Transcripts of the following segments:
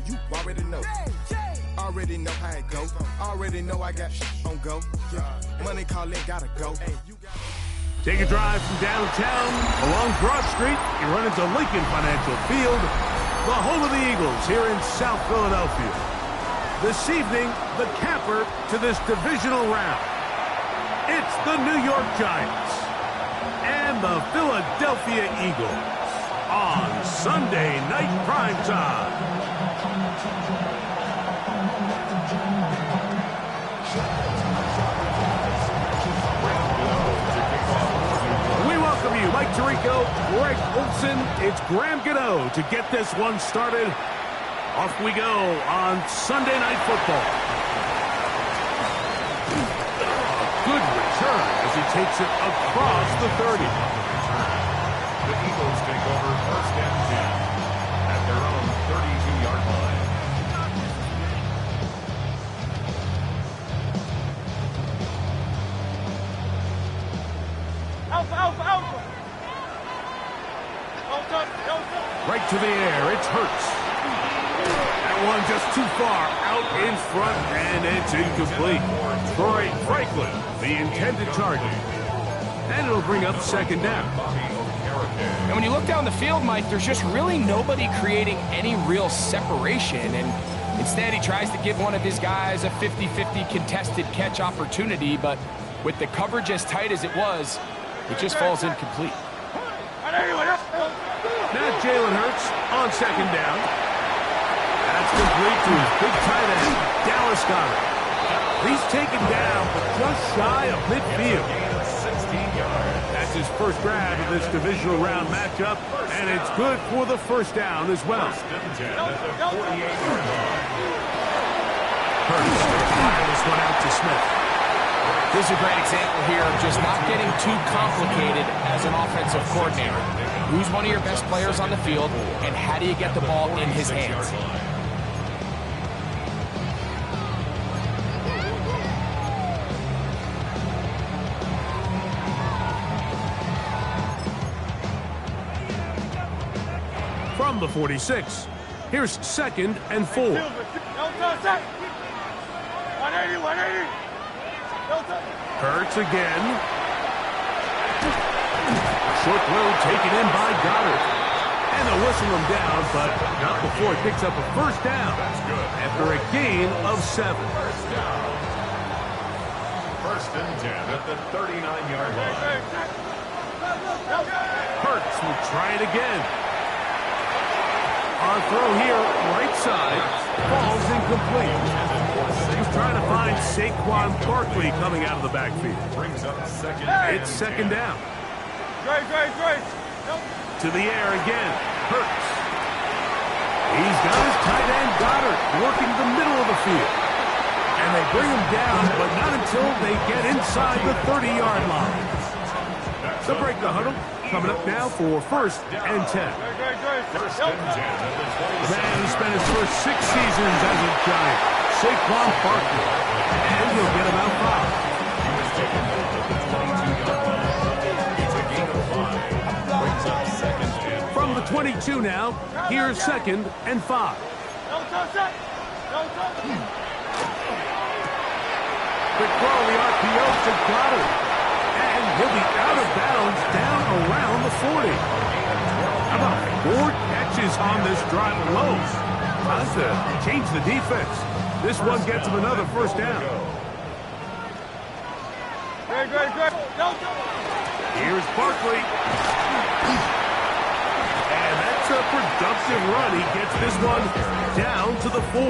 you already know. Already know how it go. Already know I got on go. Money calling, gotta go. Take a drive from downtown along Broad Street. You run into Lincoln Financial Field, the home of the Eagles here in South Philadelphia. This evening, the capper to this divisional round. It's the New York Giants and the Philadelphia Eagles on Sunday Night Primetime. Mike Tirico, Greg Olson, it's Graham Gano to get this one started. Off we go on Sunday Night Football. A good return as he takes it across the 30. The Eagles take over first and 10 at their own 32-yard line. Alpha! Right to the air, it's Hurts. That one just too far out in front, and it's incomplete. Troy Franklin, the intended target. And it'll bring up second down. And when you look down the field, Mike, there's just really nobody creating any real separation. And instead, he tries to give one of his guys a 50-50 contested catch opportunity. But with the coverage as tight as it was, it just falls incomplete. Now Jalen Hurts on second down. That's complete to his big tight end, Dallas Goedert. He's taken down, but just shy of midfield. That's his first grab of this divisional round matchup, and it's good for the first down as well. Hurts fire this one out to Smith. This is a great example here of just not getting too complicated as an offensive coordinator. Who's one of your best players on the field, and how do you get the ball in his hands? From the 46, here's second and 4. 180. Hurts again. Short throw taken in by Goddard. And they'll whistle him down, but not before it picks up a first down. That's good. After a gain of 7. First down. First and 10 at the 39-yard line. Hurts will try it again. On throw here, right side, falls incomplete. He's trying to find Saquon Barkley coming out of the backfield. Brings up second. It's second down. Great. To the air again. Hurts. He's got his tight end Goddard working the middle of the field. And they bring him down, but not until they get inside the 30-yard line. They'll break the huddle. Coming up now for first and 10. First and 10 at the 20. The man who spent his first 6 seasons as a Giant, Saquon Barkley. And he'll get about 5. He was taken out at the 22-yard line. It's a gain of 5. Brings up second and 5. From the 22 now, here's second and 5. Quick throw, the RPO to Goddard. And he'll be out of bounds down around the 40. How about 4 catches on this drive alone? Time to change the defense. This one gets him another first down. Great. Here's Barkley. And that's a productive run. He gets this one down to the 4.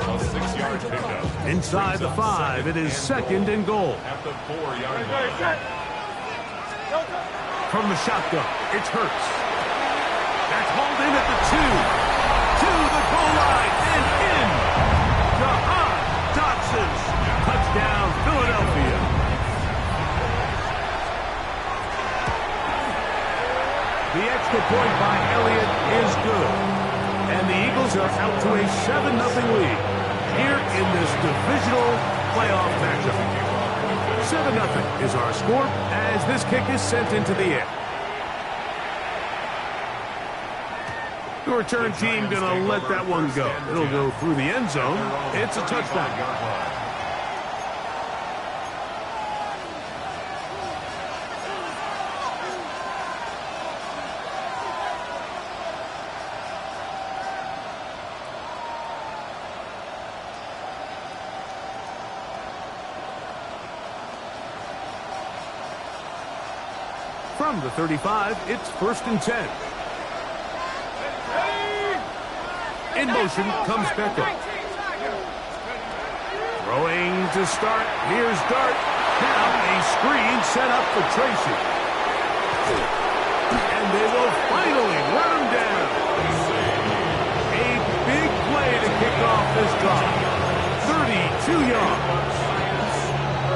A 6-yard pickup. Inside the 5, it is second and goal. At the 4-yard line. From the shotgun, it's Hurts. That's hauled in at the 2. To the goal line and in. Jahan Dotson. Touchdown, Philadelphia. The extra point by Elliott is good. And the Eagles are out to a 7-0 lead here in this divisional playoff matchup. 7-0 is our score as this kick is sent into the air. The return team going to let that one go. It'll go through the end zone. It's a touchdown. From the 35, it's 1st and 10. In motion comes Beckham. Throwing to start. Here's Dart. Now a screen set up for Tracy. And they will finally run him down. A big play to kick off this drive. 32 yards.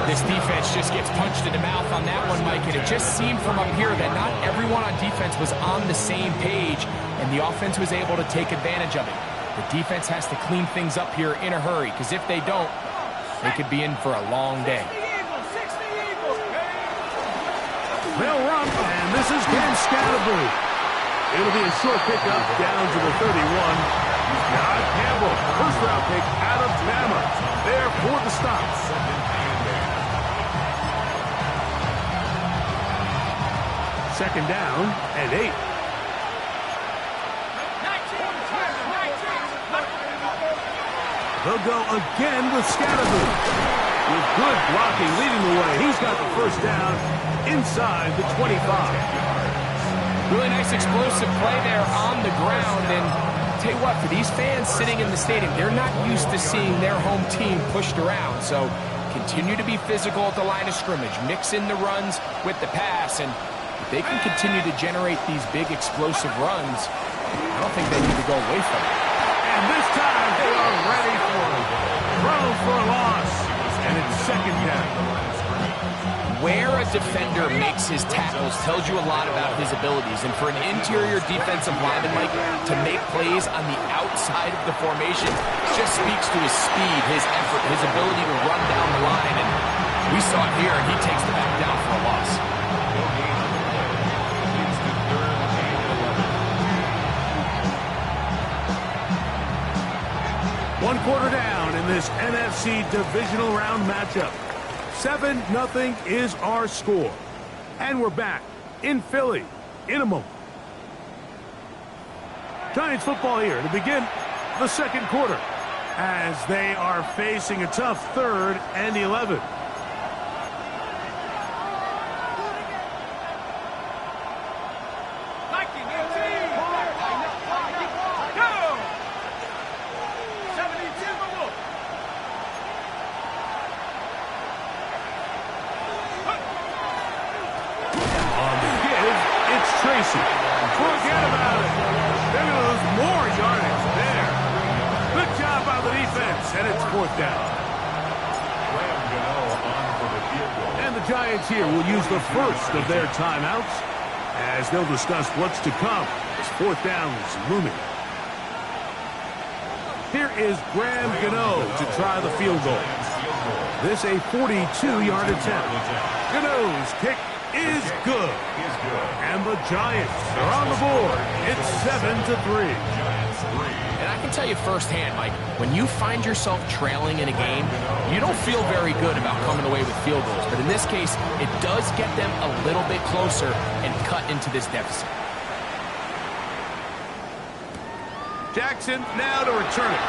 This defense just gets punched in the mouth on that one, Mike, and it just seemed from up here that not everyone on defense was on the same page, and the offense was able to take advantage of it. The defense has to clean things up here in a hurry, because if they don't, they could be in for a long day. They'll run, and this is Cam Scatterboo. It'll be a short pickup down to the 31. Now Campbell, first-round pick out of Bama, there for the stop. Second down and 8. They'll go again with Scatterboo. With good blocking leading the way, he's got the first down inside the 25. Really nice explosive play there on the ground, and tell you what, for these fans sitting in the stadium, they're not used to seeing their home team pushed around, so continue to be physical at the line of scrimmage, mix in the runs with the pass, and if they can continue to generate these big explosive runs, I don't think they need to go away from it. And this time they are ready for it. Thrown for a loss, and it's second down. Where a defender makes his tackles tells you a lot about his abilities, and for an interior defensive lineman, Mike, to make plays on the outside of the formation just speaks to his speed, his effort, his ability to run down the line, and we saw it here, and he takes the back down for a loss. One quarter down in this NFC divisional round matchup. 7-0 is our score. And we're back in Philly in a moment. Giants football here to begin the second quarter as they are facing a tough 3rd and 11. Tracy. Forget about it. They're going to lose more yardage there. Good job by the defense, and it's 4th down. And the Giants here will use the first of their timeouts as they'll discuss what's to come as 4th down is looming. Here is Graham Gano to try the field goal. This a 42-yard attempt. Gano's kick is good. And the Giants are on the board. It's 7-3. And I can tell you firsthand, Mike, when you find yourself trailing in a game, you don't feel very good about coming away with field goals. But in this case, it does get them a little bit closer and cut into this deficit. Jackson now to return it.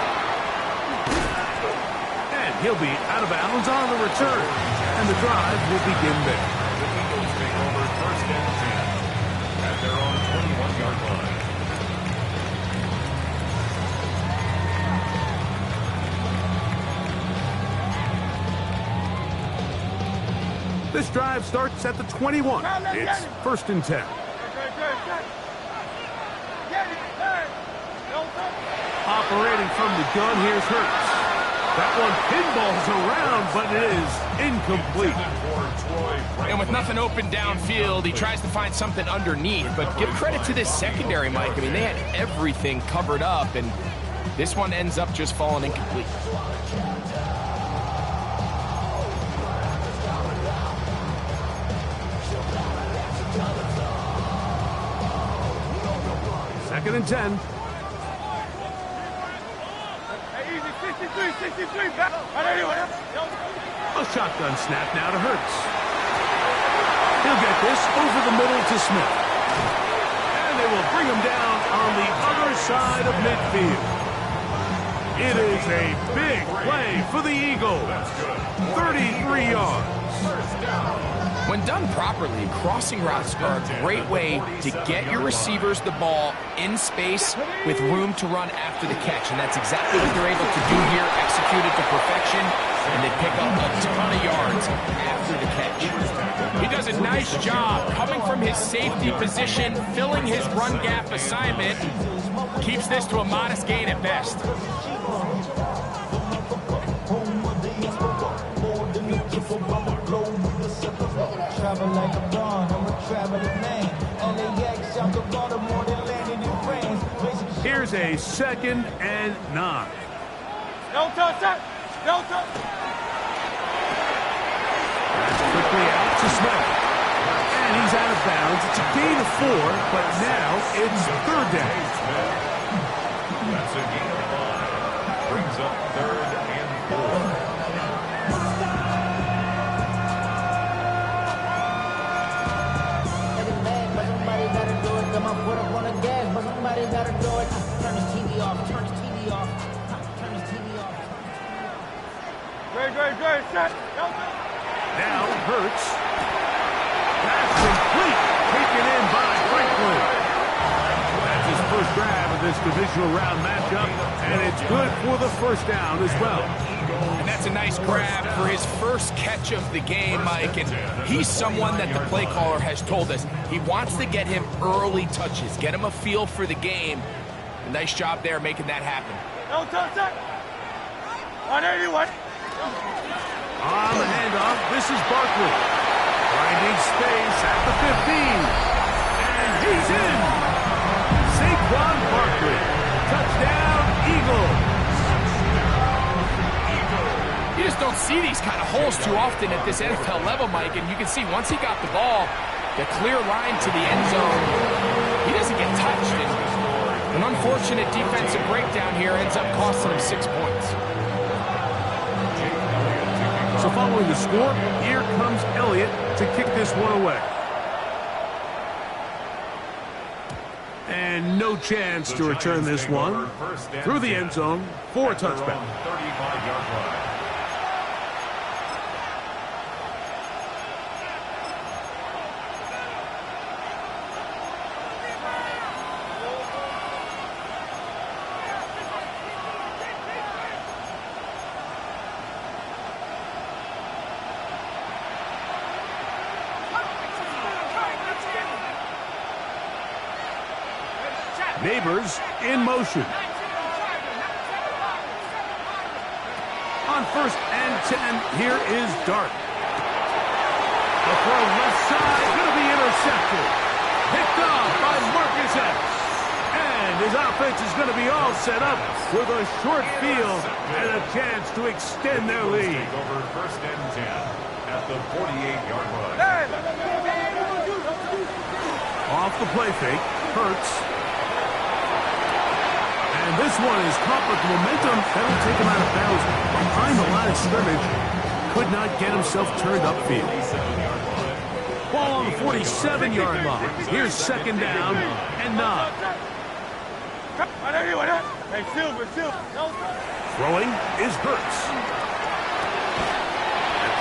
And he'll be out of bounds on the return. And the drive will begin there. The Eagles take over 1st and 10 at their own 21-yard line. This drive starts at the 21. It's 1st and 10. Operating from the gun, here's Hurts. That one pinballs around, but it is incomplete. And with nothing open downfield, he tries to find something underneath. But give credit to this secondary, Mike. I mean, they had everything covered up, and this one ends up just falling incomplete. Second and 10. Easy, 63, back. 180, 180. A shotgun snap now to Hurts. He'll get this over the middle to Smith. And they will bring him down on the other side of midfield. It is a big play for the Eagles. 33 yards. When done properly, crossing routes are a great way to get your receivers the ball in space with room to run after the catch. And that's exactly what they're able to do here, execute it to perfection, and they pick up a ton of yards after the catch. He does a nice job coming from his safety position, filling his run gap assignment, keeps this to a modest gain at best. Like a blonde, I'm a traveling man. LAX, I'm the Baltimore, they landed in France. Here's a 2nd and 9. No touch. That's quickly out to Smith. And he's out of bounds. It's a gain of 4, but now it's 3rd down. That's a gain of 5. Brings up 3rd and 4. Put up on the gas, but somebody gotta do it. Turn this TV off, turn this TV off, turn this TV off. Great, set. Now Hurts. That's complete. Taken in by Franklin. That's his first grab of this divisional round matchup, and it's good for the first down as well. And that's a nice grab for his first catch of the game, Mike. And he's someone that the play caller has told us he wants to get him early touches, get him a feel for the game. Nice job there making that happen. No touch. 181. On the handoff, this is Barkley. Finding space at the 15. And he's in. Saquon Barkley. Touchdown, Eagles. You just don't see these kind of holes too often at this NFL level, Mike. And you can see once he got the ball, the clear line to the end zone, he doesn't get touched. And an unfortunate defensive breakdown here ends up costing him 6 points. So following the score, here comes Elliott to kick this one away. And no chance to return this one through the end zone for a touchback. 35-yard line. Neighbors in motion. On 1st and 10, here is Dart. The throw left side, going to be intercepted. Picked off by Marcus Epps. And his offense is going to be all set up with a short field and a chance to extend their lead. Take over 1st and 10 at the 48-yard line. Off the play fake, Hurts. And this one is caught with momentum. That'll take him out of bounds behind the line of scrimmage. Could not get himself turned upfield. Ball on the 47-yard line. Here's 2nd down and 9. Hey, Silver. Throwing is Hurts.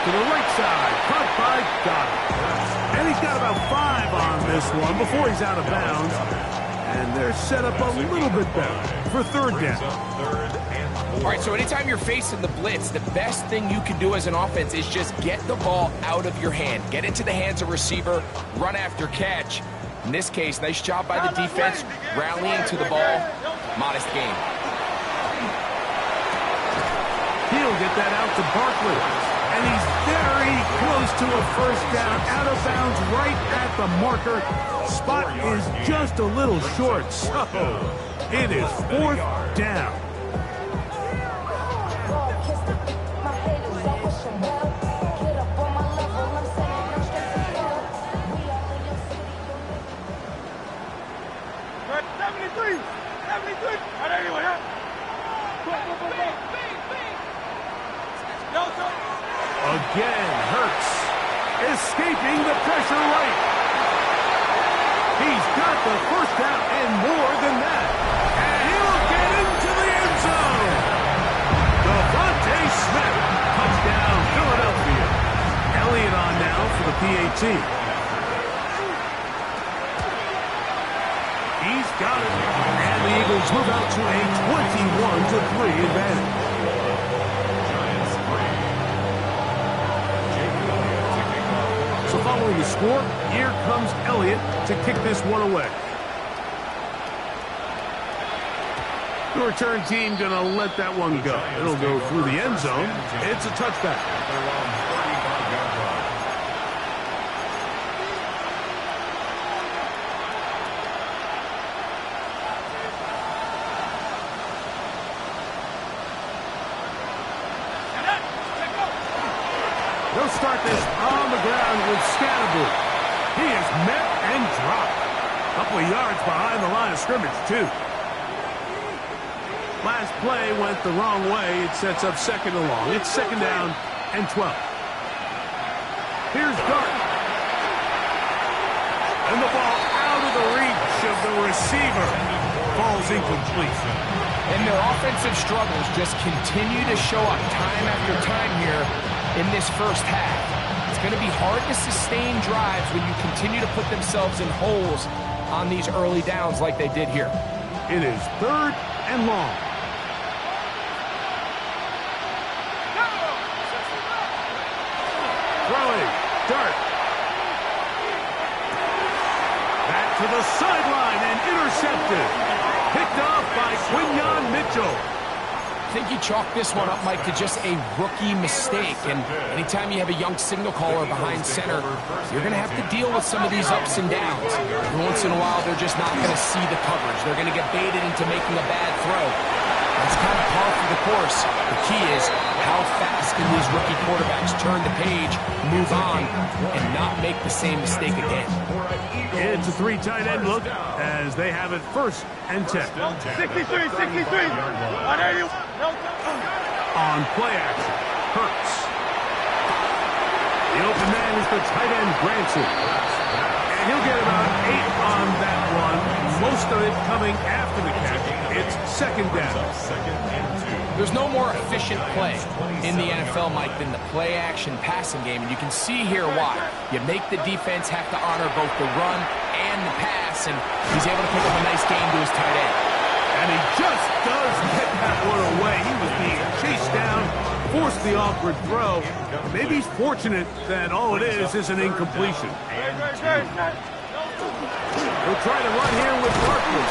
To the right side. Caught by Goddard. And he's got about 5 on this one before he's out of bounds. And they're set up a little bit better for 3rd down. All right, so anytime you're facing the blitz, the best thing you can do as an offense is just get the ball out of your hand. Get into the hands of receiver, run after catch. In this case, nice job by the defense, rallying to the ball. Modest gain. He'll get that out to Barkley. And he's very close to a 1st down, out of bounds right at the marker. Spot is just a little short, so it is 4th down. Again, Hurts escaping the pressure right. He's got the first down and more than that. And he'll get into the end zone. Devontae Smith, touchdown, Philadelphia. Elliott on now for the PAT. He's got it. And the Eagles move out to a 21-3 advantage. So following the score, here comes Elliott to kick this one away. The return team going to let that one go. It'll go through the end zone. It's a touchback. They'll start this on the ground with Scattergood. He is met and dropped. A couple of yards behind the line of scrimmage, too. Last play went the wrong way. It sets up second and long. It's second down and 12. Here's Dart. And the ball out of the reach of the receiver. Falls incomplete. And their offensive struggles just continue to show up time after time here in this first half. It's going to be hard to sustain drives when you continue to put themselves in holes on these early downs like they did here. It is third and long. Throwing. Dart. Back to the sideline and intercepted. Picked off by Quinyon Mitchell. I think you chalk this one up, Mike, to just a rookie mistake. And anytime you have a young signal caller behind center, you're going to have to deal with some of these ups and downs. Every once in a while, they're just not going to see the coverage. They're going to get baited into making a bad throw. That's kind of par for the course. The key is how fast can these rookie quarterbacks turn the page, move on, and not make the same mistake again. It's a three tight end look as they have it first and 10. 63. On play action, Hurts. The open man is the tight end, Granson. And he'll get about 8 on that one. Most of it coming after the catch. It's second down. There's no more efficient play in the NFL, Mike, than the play-action passing game. And you can see here why. You make the defense have to honor both the run and the pass, and he's able to pick up a nice gain to his tight end. And he just does get that one away. He was being chased down, forced the awkward throw. Maybe he's fortunate that all it is an incompletion. We'll try to run here with Barkley.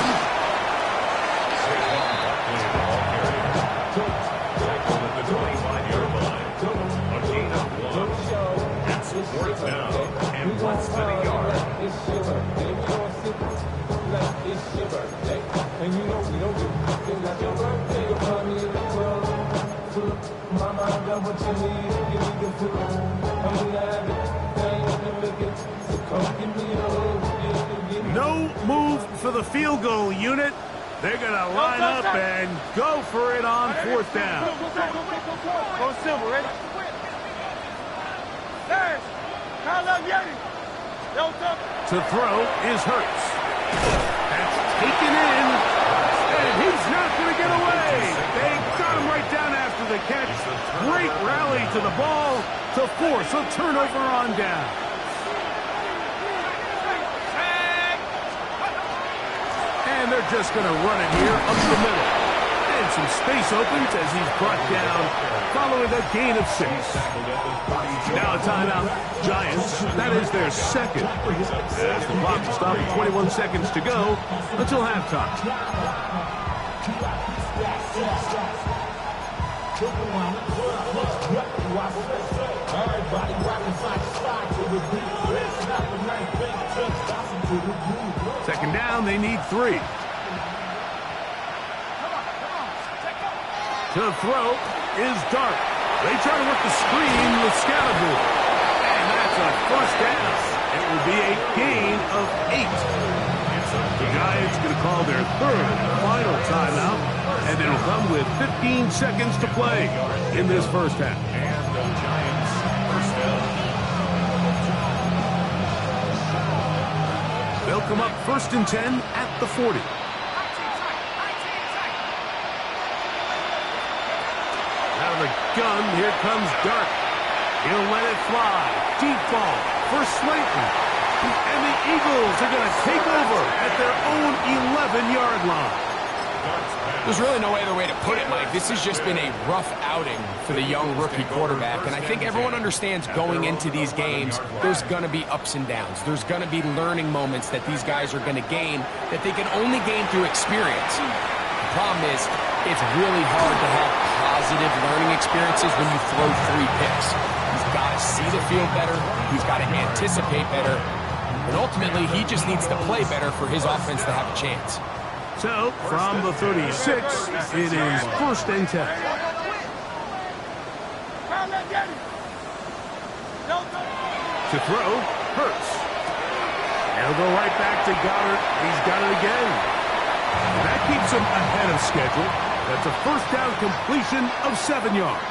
Fourth down and less than a yard. No move for the field goal unit. They're going to line up and go for it on fourth down. Go Silver, ready? To throw is Hurts. That's taken in, and he's not going to get away. They got him right down after the catch. Great rally to the ball to force a turnover on down. And they're just going to run it here up the middle. And some space opens as he's brought down following a gain of 6. Now a timeout. Giants, that is their second. As the clock will stop at 21 seconds to go until halftime. Second down, they need 3. To throw is Dart. They try to work the screen with Scattergood. And that's a first down. It will be a gain of 8. The Giants going to call their third and final timeout, and it'll come with 15 seconds to play in this first half. And the Giants first down. They'll come up 1st and 10 at the 40. Out of the gun, here comes Dart. He'll let it fly. Deep ball for Slayton. And the Eagles are going to take over at their own 11-yard line. There's really no other way to put it, Mike. This has just been a rough outing for the young rookie quarterback, and I think everyone understands going into these games, there's going to be ups and downs. There's going to be learning moments that these guys are going to gain that they can only gain through experience. The problem is, it's really hard to have positive learning experiences when you throw 3 picks. He's got to see the field better. He's got to anticipate better. And ultimately, he just needs to play better for his offense to have a chance. So, from the 36, it is 1st and 10. To throw, Hurts. He'll go right back to Goddard. He's got it again. That keeps him ahead of schedule. That's a 1st down completion of 7 yards.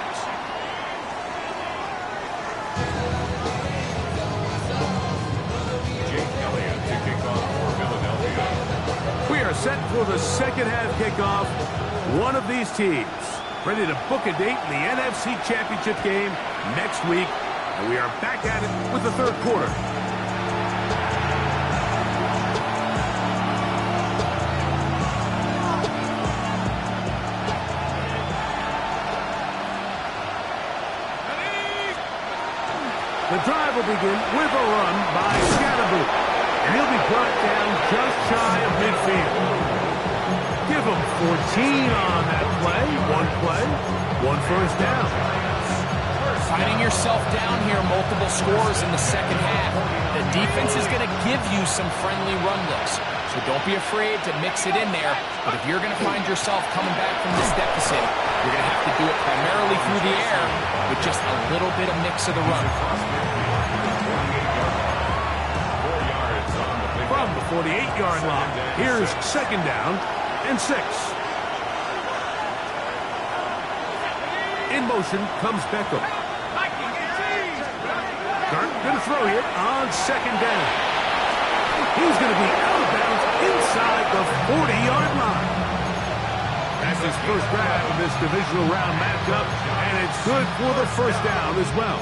Set for the second half kickoff. One of these teams ready to book a date in the NFC Championship game next week. And we are back at it with the 3rd quarter. The drive will begin with a run by Scatterboo. And he'll be brought down just shy of midfield. Give him 14 on that play. 1 first down. Finding yourself down here, multiple scores in the second half. The defense is going to give you some friendly run looks. So don't be afraid to mix it in there. But if you're going to find yourself coming back from this deficit, you're going to have to do it primarily through the air with just a little bit of mix of the run. From the 48-yard line, here's 2nd down and 6. In motion comes Beckham. Dart going to throw it on 2nd down. He's going to be out of bounds inside the 40-yard line. That's his first grab of this divisional round matchup, and it's good for the 1st down as well.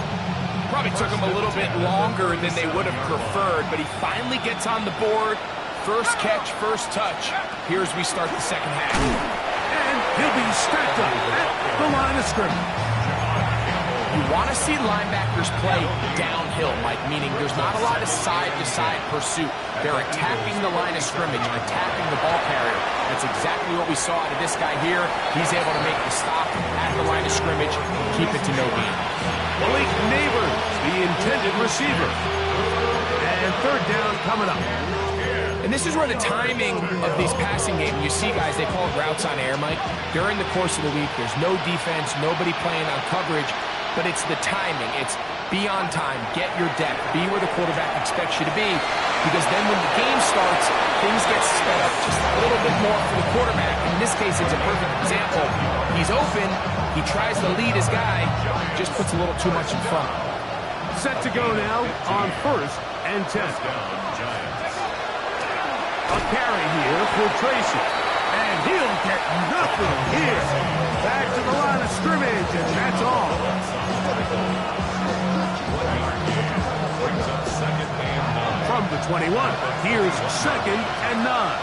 Probably took him a little bit longer than they would have preferred, but he finally gets on the board. First catch, first touch. Here as we start the second half. And he'll be stacked up at the line of scrimmage. You want to see linebackers play downhill, Mike, meaning there's not a lot of side-to-side pursuit. They're attacking the line of scrimmage, attacking the ball carrier. That's exactly what we saw out of this guy here. He's able to make the stop at the line of scrimmage, keep it to no gain. Malik Neighbors, the intended receiver. And 3rd down coming up. And this is where the timing of these passing games, you see guys, they call it routes on air, Mike. During the course of the week, there's no defense, nobody playing on coverage, but it's the timing. It's be on time, get your depth, be where the quarterback expects you to be, because then when the game starts, things get sped up just a little bit more for the quarterback. In this case, it's a perfect example. He's open, he tries to lead his guy, just puts a little too much in front. Set to go now on 1st and 10. A carry here for Tracy. And he'll get nothing here. Back to the line of scrimmage, and that's all. From the 21, here's 2nd and 9.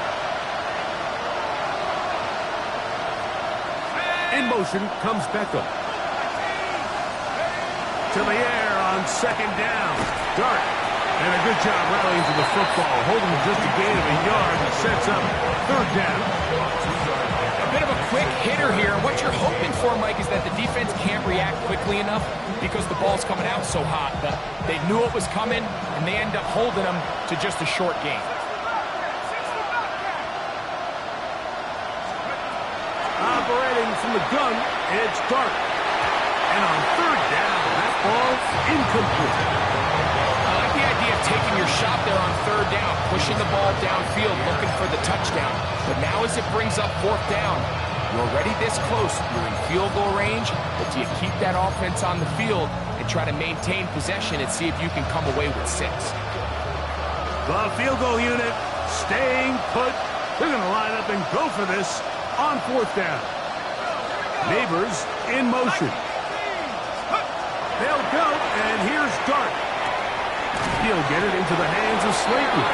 In motion comes Beckham. To the air on 2nd down. Dart. And a good job rallying to the football, holding just a gain of a yard and sets up 3rd down. A bit of a quick hitter here. What you're hoping for, Mike, is that the defense can't react quickly enough because the ball's coming out so hot. But they knew it was coming, and they end up holding them to just a short gain. Operating from the gun, it's Dart. And on 3rd down, that ball's incomplete. Taking your shot there on 3rd down, pushing the ball downfield, looking for the touchdown. But now as it brings up 4th down, You're already this close. You're in field goal range, but do you keep that offense on the field and try to maintain possession and see if you can come away with 6? The field goal unit staying put. They're going to line up and go for this on 4th down. Neighbors in motion. They'll go, and here's Dart. He'll get it into the hands of Slayton.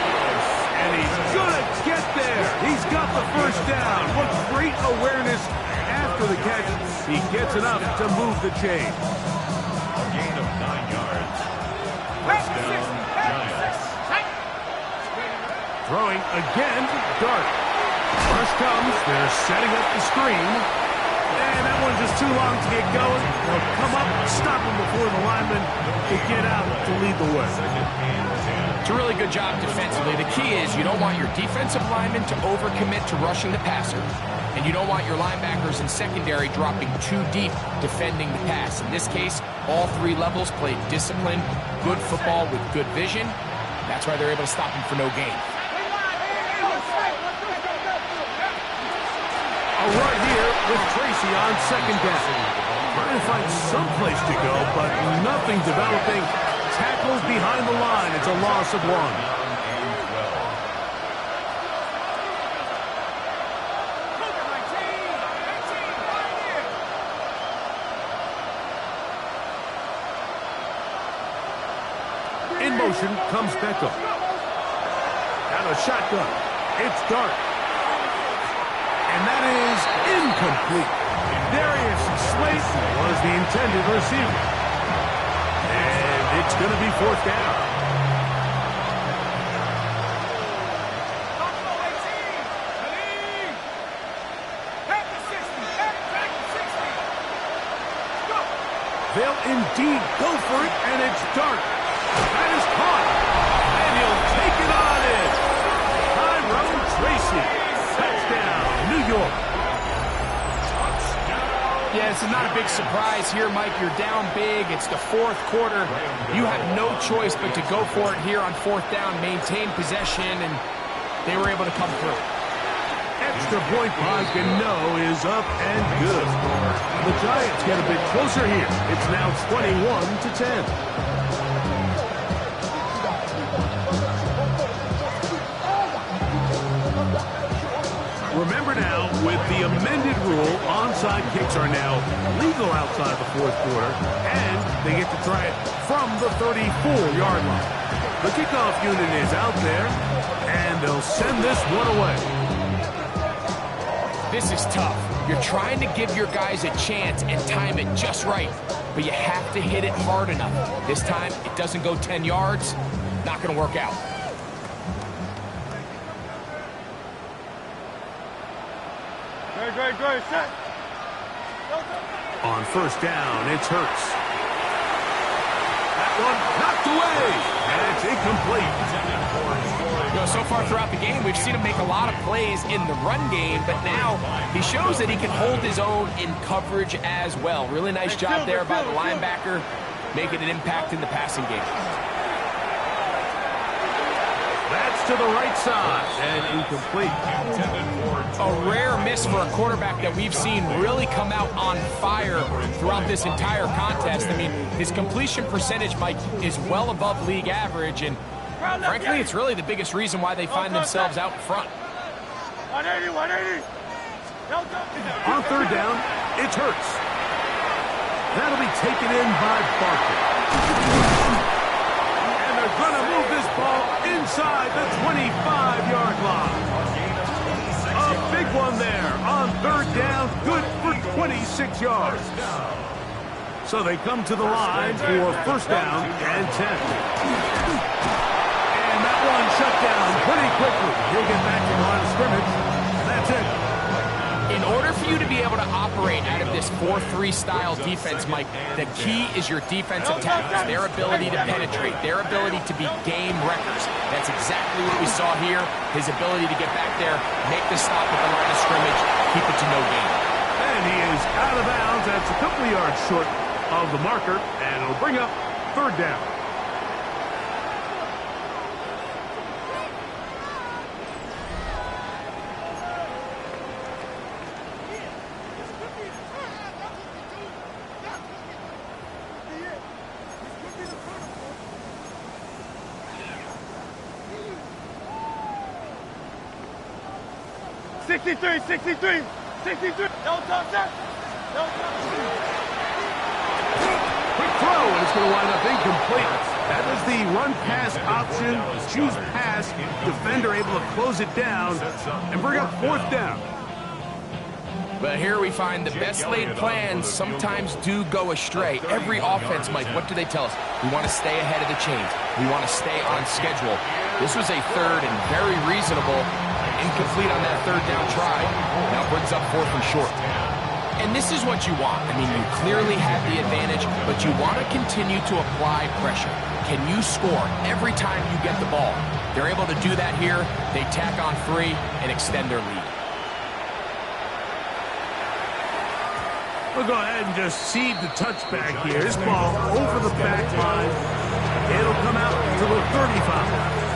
And he's going to get there. He's got the first down. What great awareness after the catch. He gets enough to move the chain. A gain of 9 yards. First down, Giants. Throwing again, Dart. Rush comes. They're setting up the screen. And that one's just too long to get going. They'll come up, stop him before the lineman can get out to lead the way. It's a really good job defensively. The key is you don't want your defensive linemen to overcommit to rushing the passer, and you don't want your linebackers in secondary dropping too deep defending the pass. In this case, all 3 levels played disciplined, good football with good vision. That's why they're able to stop him for no gain. A run here with Tracy on 2nd down. Trying to find some place to go, but nothing developing. Tackles behind the line. It's a loss of 1. In motion comes Beckham. Out of shotgun. It's Dart. And that is incomplete. Darius Slayton was the intended receiver. And it's going to be 4th down. They'll indeed go for it, and it's Dart. That is caught. And he'll take it on in. Tyrone Tracy. Touchdown, New York. Yeah, this is not a big surprise here, Mike. You're down big. It's the 4th quarter. You have no choice but to go for it here on 4th down, maintain possession, and they were able to come through. Extra point Bogdan is up and good. The Giants get a bit closer here. It's now 21-10. Remember now, with the amended rule, onside kicks are now legal outside the 4th quarter, and they get to try it from the 34-yard line. The kickoff unit is out there, and they'll send this one away. This is tough. You're trying to give your guys a chance and time it just right, but you have to hit it hard enough. This time, it doesn't go 10 yards. Not going to work out. Great, set. On 1st down, it's Hurts. That one knocked away, and it's incomplete. You know, so far throughout the game, we've seen him make a lot of plays in the run game, but now he shows that he can hold his own in coverage as well. Really nice job there by the linebacker, making an impact in the passing game. That's to the right side, and incomplete. A rare miss for a quarterback that we've seen really come out on fire throughout this entire contest. I mean, his completion percentage, Mike, is well above league average, and frankly, it's really the biggest reason why they find themselves out in front. 180. On 3rd down, it's Hurts. That'll be taken in by Barkley. And they're going to move this ball inside the 25-yard line. A big one there on 3rd down, good for 26 yards. So they come to the line for 1st down and 10. And that one shut down pretty quickly. He'll get back to the line of scrimmage. That's it. In order for you to be able to operate out of this 4-3 style defense, Mike, the key is your defensive tackles, their ability to penetrate, their ability to be game wreckers. That's exactly what we saw here, his ability to get back there, make the stop at the line of scrimmage, keep it to no gain. And he is out of bounds. That's a couple of yards short of the marker, and it'll bring up 3rd down. 63, 63, 63. Don't touch that. Don't touch that. Quick throw, and it's going to wind up incomplete. That was the run-pass option. Choose pass. Defender able to close it down and bring up fourth down. But here we find the best laid plans sometimes do go astray. Every offense, Mike, what do they tell us? We want to stay ahead of the chains. We want to stay on schedule. This was a third and very reasonable, incomplete on that third down try. Now brings up fourth and short. And this is what you want. I mean, you clearly have the advantage, but you want to continue to apply pressure. Can you score every time you get the ball? They're able to do that here. They tack on 3 and extend their lead. We'll go ahead and just seed the touchback here. This ball over the back line. It'll come out to the 35.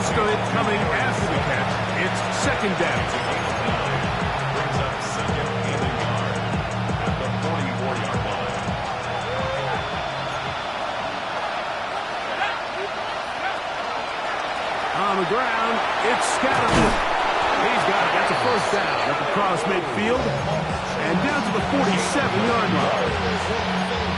Most of it coming after the catch. It's second down. Brings up second and a yard at the 44-yard line. On the ground, it's Scatterman. He's got it. That's a first down up across midfield and down to the 47-yard line.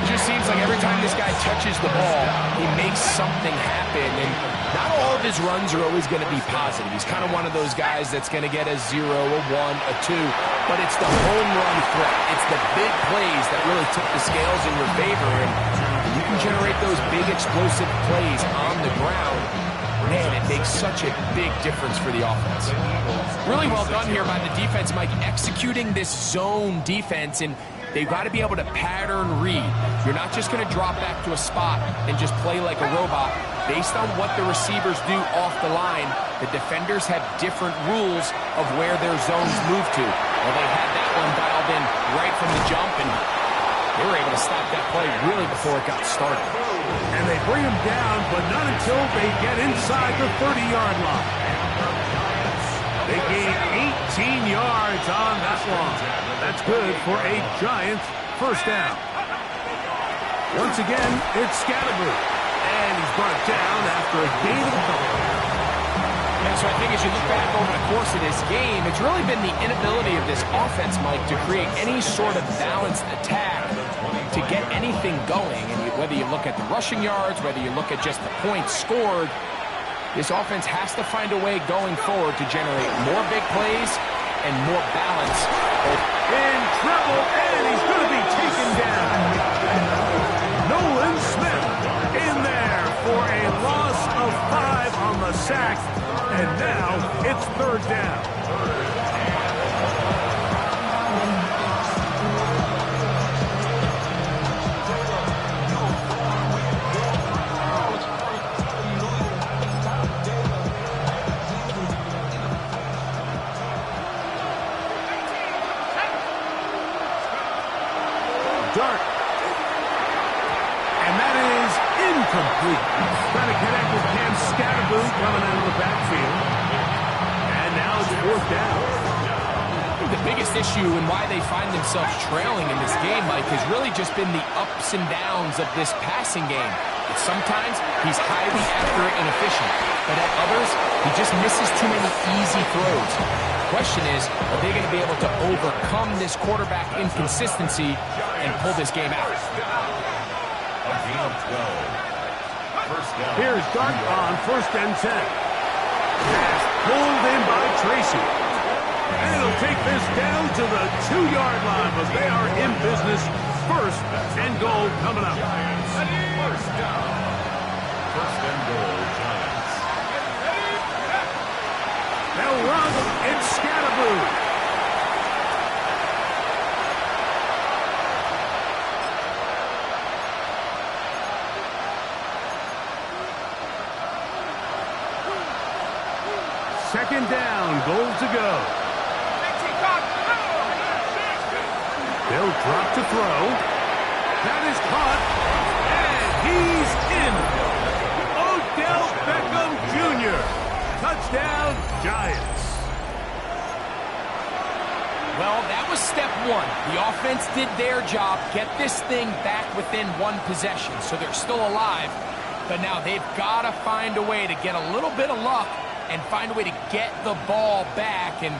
It just seems like every time this guy touches the ball, he makes something happen. And not all of his runs are always going to be positive. He's kind of one of those guys that's going to get a 0, a 1, a 2. But it's the home run threat. It's the big plays that really tip the scales in your favor. And you can generate those big explosive plays on the ground. Man, it makes such a big difference for the offense. Really well done here by the defense, Mike, executing this zone defense. And they've got to be able to pattern read. You're not just going to drop back to a spot and just play like a robot. Based on what the receivers do off the line, the defenders have different rules of where their zones move to. Well, they had that one dialed in right from the jump, and they were able to stop that play really before it got started. And they bring him down, but not until they get inside the 30-yard line. They gain 18 yards on that one. That's good for a Giants first down. Once again, it's Scatterman. And he's brought down after a gain of a couple. Yeah, so I think as you look back over the course of this game, it's really been the inability of this offense, Mike, to create any sort of balanced attack to get anything going. And whether you look at the rushing yards, whether you look at just the points scored, this offense has to find a way going forward to generate more big plays and more balance. In trouble, and he's going to be taken down. Nolan Smith in there for a loss of 5 on the sack, and now it's third down. Dart. And that is incomplete. Trying to connect with Cam Scatterboot coming out of the backfield. And now it's fourth down. I think the biggest issue and why they find themselves trailing in this game, Mike, has really just been the ups and downs of this passing game. But sometimes he's highly accurate and efficient. But at others, he just misses too many easy throws. The question is, are they going to be able to overcome this quarterback inconsistency and pull this game out? A gain of 12. First down. Here's Dart on first and 10. Pass pulled in by Tracy. And it'll take this down to the 2-yard line, but they are in business. First and goal coming up. First down. First and goal, Giants. They'll run. It's Scatterboot. Second down, goal to go. They'll drop to throw. That is caught, and he's in. Odell Beckham Jr. Touchdown, Giants. Well, that was step one. The offense did their job, get this thing back within one possession, so they're still alive. But now they've got to find a way to get a little bit of luck and find a way to get the ball back, and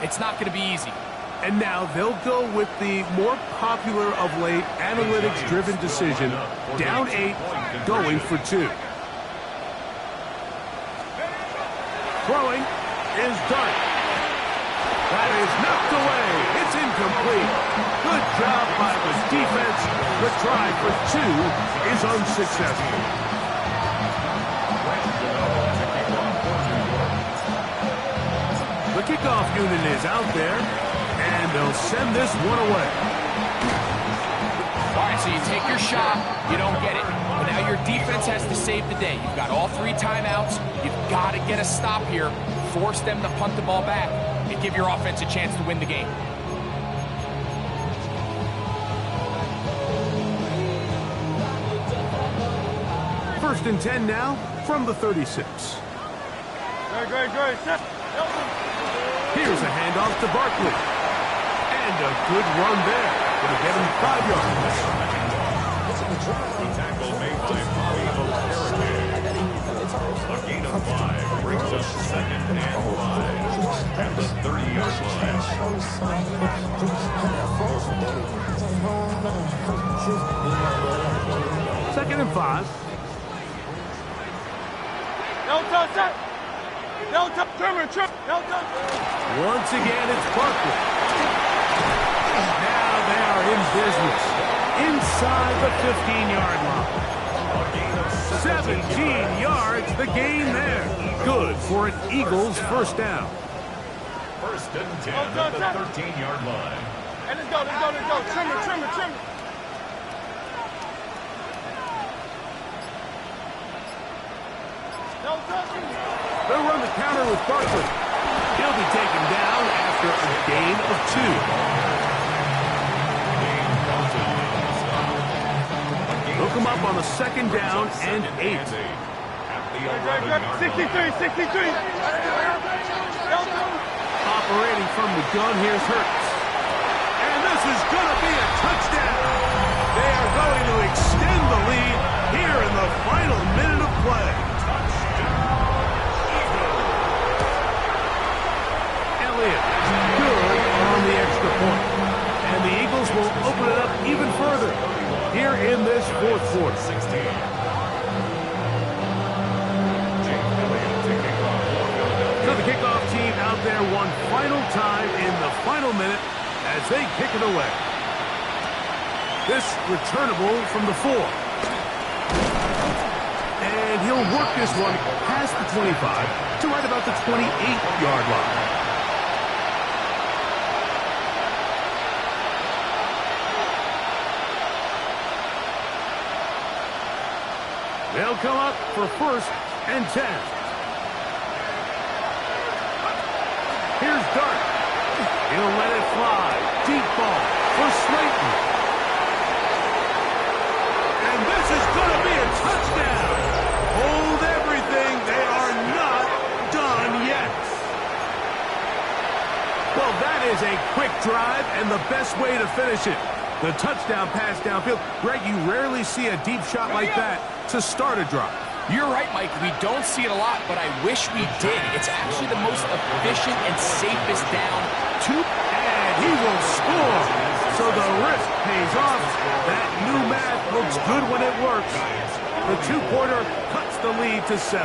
it's not going to be easy. And now they'll go with the more popular of late analytics-driven decision, down 8, going for 2. Throwing is Dart. That is knocked away. It's incomplete. Good job by the defense. The try for 2 is unsuccessful. The kickoff unit is out there, and they'll send this one away. All right, so you take your shot, you don't get it. But now your defense has to save the day. You've got all 3 timeouts. You've got to get a stop here. Force them to punt the ball back and give your offense a chance to win the game. First and 10 now from the 36. Great. Here's a handoff to Barkley. And a good run there. Gonna get him 5 yards. The tackle made by Bobby Okereke. A gain of 5 brings us 2nd and 5 at the 30-yard line. 2nd and 5. Once again, it's Barkley. Now they are in business. Inside the 15-yard line. 17 yards, the gain there. Good for an Eagles first down. 1st and 10 at the 13-yard line. And let's go. Trim it. They'll run the counter with Barkley. He'll be taken down after a gain of 2. They'll come up on a 2nd down and 8. 63. Operating from the gun, here's Hurts. And this is going to be a touchdown. They are going to extend the lead here in the final minute of play. Elliott, good on the extra point. And the Eagles will open it up even further here in this 4th quarter. 16. So the kickoff team out there one final time in the final minute as they kick it away. This returnable from the 4. And he'll work this one past the 25 to right about the 28-yard line. They'll come up for 1st and 10. Here's Dart. He'll let it fly. Deep ball for Slayton. And this is going to be a touchdown. Hold everything. They are not done yet. Well, that is a quick drive and the best way to finish it. The touchdown pass downfield. Greg, you rarely see a deep shot like that to start a drive. You're right, Mike. We don't see it a lot, but I wish we did. It's actually the most efficient and safest down. And he will score. So the risk pays off. That new math looks good when it works. The 2-quarter cuts the lead to 7.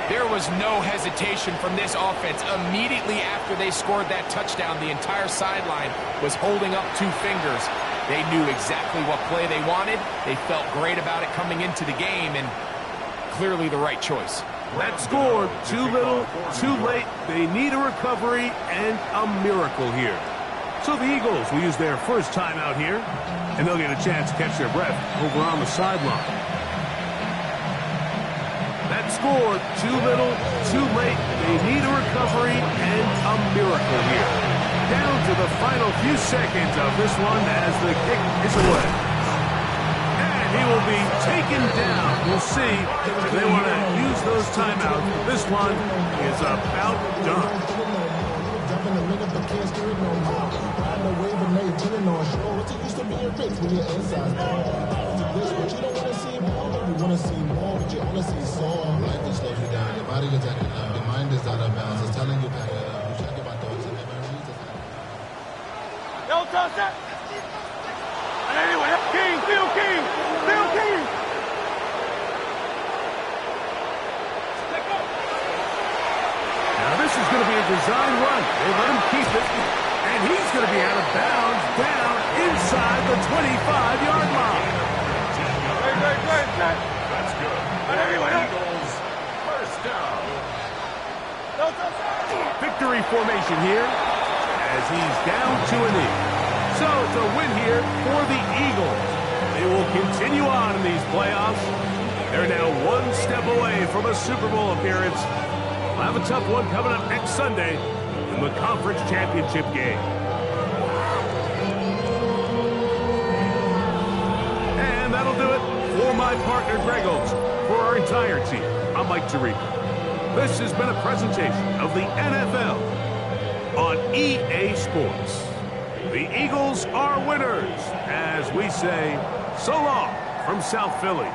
There was no hesitation from this offense. Immediately after they scored that touchdown, the entire sideline was holding up 2 fingers. They knew exactly what play they wanted. They felt great about it coming into the game, and clearly the right choice. That score, too little, too late. They need a recovery and a miracle here. So the Eagles will use their first time out here, and they'll get a chance to catch their breath over on the sideline. That score, too little, too late. They need a recovery and a miracle here. down to the final few seconds of this one as the kick is away. And he will be taken down. We'll see if they want to use those timeouts. This one is about done. Life slows you down. Your body is acting up. Your mind is out of bounds. It's telling you back it up. You check about thoughts and never reads it. No touch that. And anyway, King, Phil King, Phil King. Now this is going to be a design run. They let him keep it. And he's going to be out of bounds down inside the 25-yard line. Great. That's good. And anyway, Eagles, first down. no touch that. Victory formation here as he's down to a knee. So it's a win here for the Eagles. They will continue on in these playoffs. They're now one step away from a Super Bowl appearance. We'll have a tough one coming up next Sunday in the conference championship game. And that'll do it for my partner Greg Olson. For our entire team, I'm Mike Tirico. This has been a presentation of the NFL on EA Sports. The Eagles are winners as we say so long from South Philly.